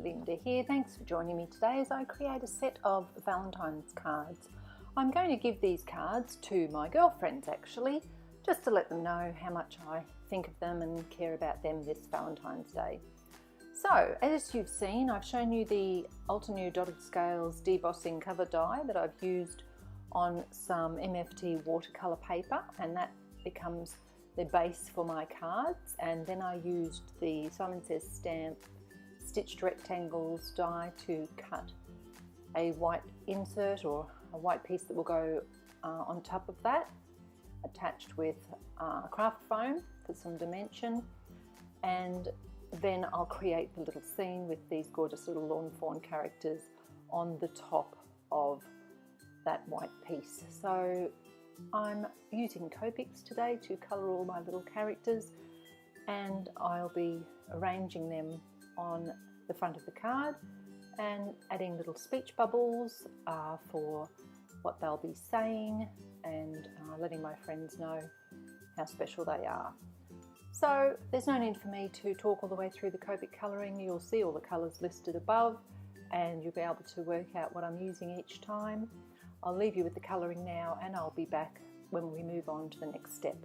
Linda here. Thanks for joining me today as I create a set of Valentine's cards. I'm going to give these cards to my girlfriends actually, just to let them know how much I think of them and care about them this Valentine's Day. So, as you've seen, I've shown you the Altenew dotted scales debossing cover die that I've used on some MFT watercolor paper, and that becomes the base for my cards. And then I used the Simon Says stamp stitched rectangles die to cut a white insert or a white piece that will go on top of that, attached with craft foam for some dimension. And then I'll create the little scene with these gorgeous little lawn fawn characters on the top of that white piece. So I'm using Copics today to colour all my little characters, and I'll be arranging them on the front of the card and adding little speech bubbles for what they'll be saying, and letting my friends know how special they are. So there's no need for me to talk all the way through the Copic colouring. You'll see all the colours listed above and you'll be able to work out what I'm using each time. I'll leave you with the colouring now, and I'll be back when we move on to the next step.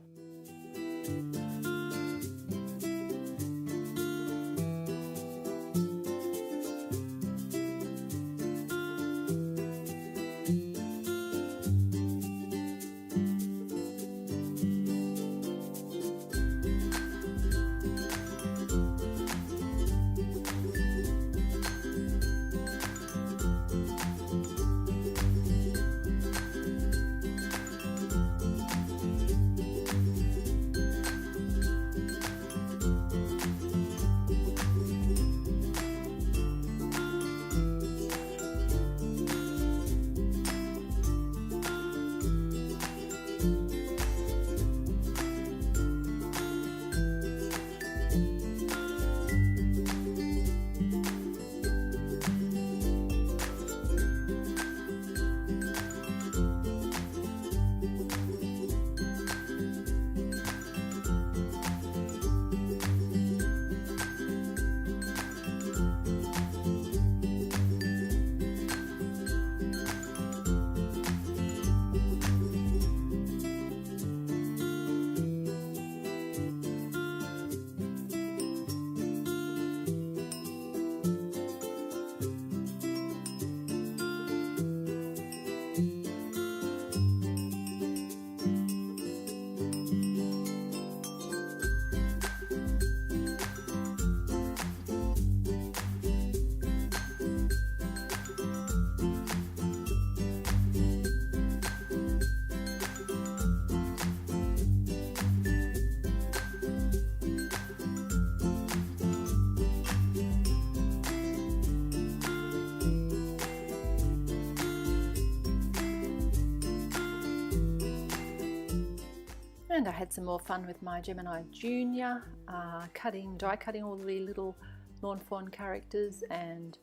And I had some more fun with my Gemini Junior, die cutting all the little lawn fawn characters, and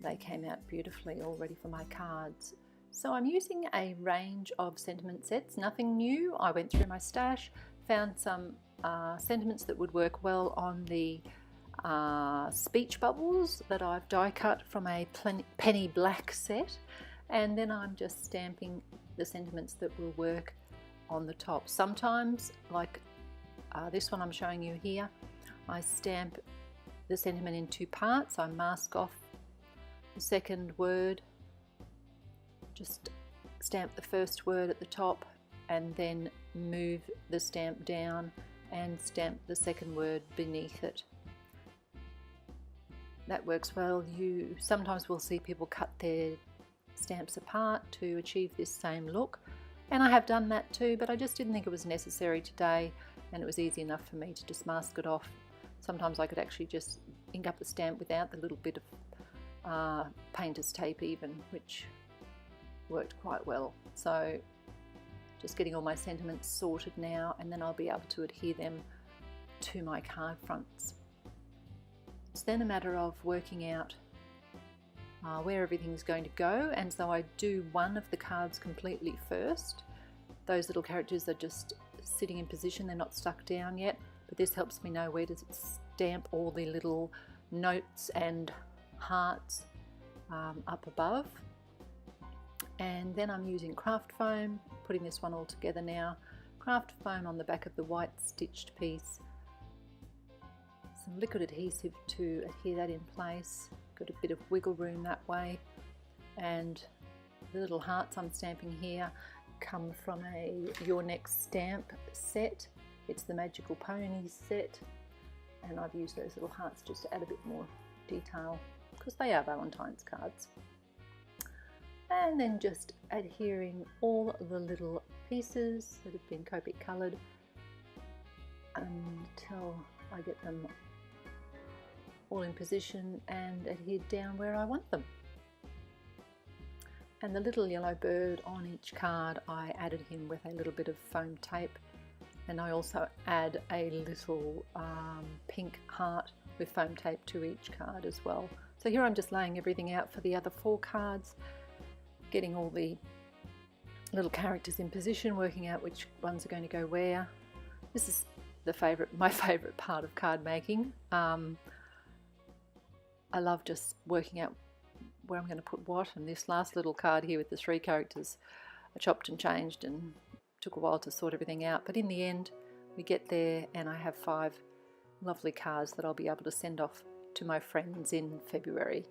they came out beautifully all ready for my cards. So I'm using a range of sentiment sets, nothing new. I went through my stash, found some sentiments that would work well on the speech bubbles that I've die cut from a penny black set, and then I'm just stamping the sentiments that will work on the top. Sometimes, like this one I'm showing you here, I stamp the sentiment in two parts. I mask off the second word, just stamp the first word at the top, and then move the stamp down and stamp the second word beneath it. That works well. You sometimes will see people cut their stamps apart to achieve this same look. And I have done that too, but I just didn't think it was necessary today, and it was easy enough for me to just mask it off. Sometimes I could actually just ink up the stamp without the little bit of painter's tape even, which worked quite well. So just getting all my sentiments sorted now, and then I'll be able to adhere them to my card fronts. It's then a matter of working out where everything's going to go, and so I do one of the cards completely first. Those little characters are just sitting in position, they're not stuck down yet, but this helps me know where to stamp all the little notes and hearts up above. And then I'm using craft foam, putting this one all together now. Craft foam on the back of the white stitched piece. Some liquid adhesive to adhere that in place. Got a bit of wiggle room that way. And the little hearts I'm stamping here come from a Your Next stamp set. It's the Magical Ponies set. And I've used those little hearts just to add a bit more detail because they are Valentine's cards. And then just adhering all the little pieces that have been Copic coloured until I get them all in position and adhered down where I want them. And the little yellow bird on each card, I added him with a little bit of foam tape, and I also add a little pink heart with foam tape to each card as well. So here I'm just laying everything out for the other 4 cards, getting all the little characters in position, working out which ones are going to go where. This is my favourite part of card making. I love just working out where I'm going to put what, and this last little card here with the 3 characters I chopped and changed and took a while to sort everything out, but in the end we get there and I have 5 lovely cards that I'll be able to send off to my friends in February.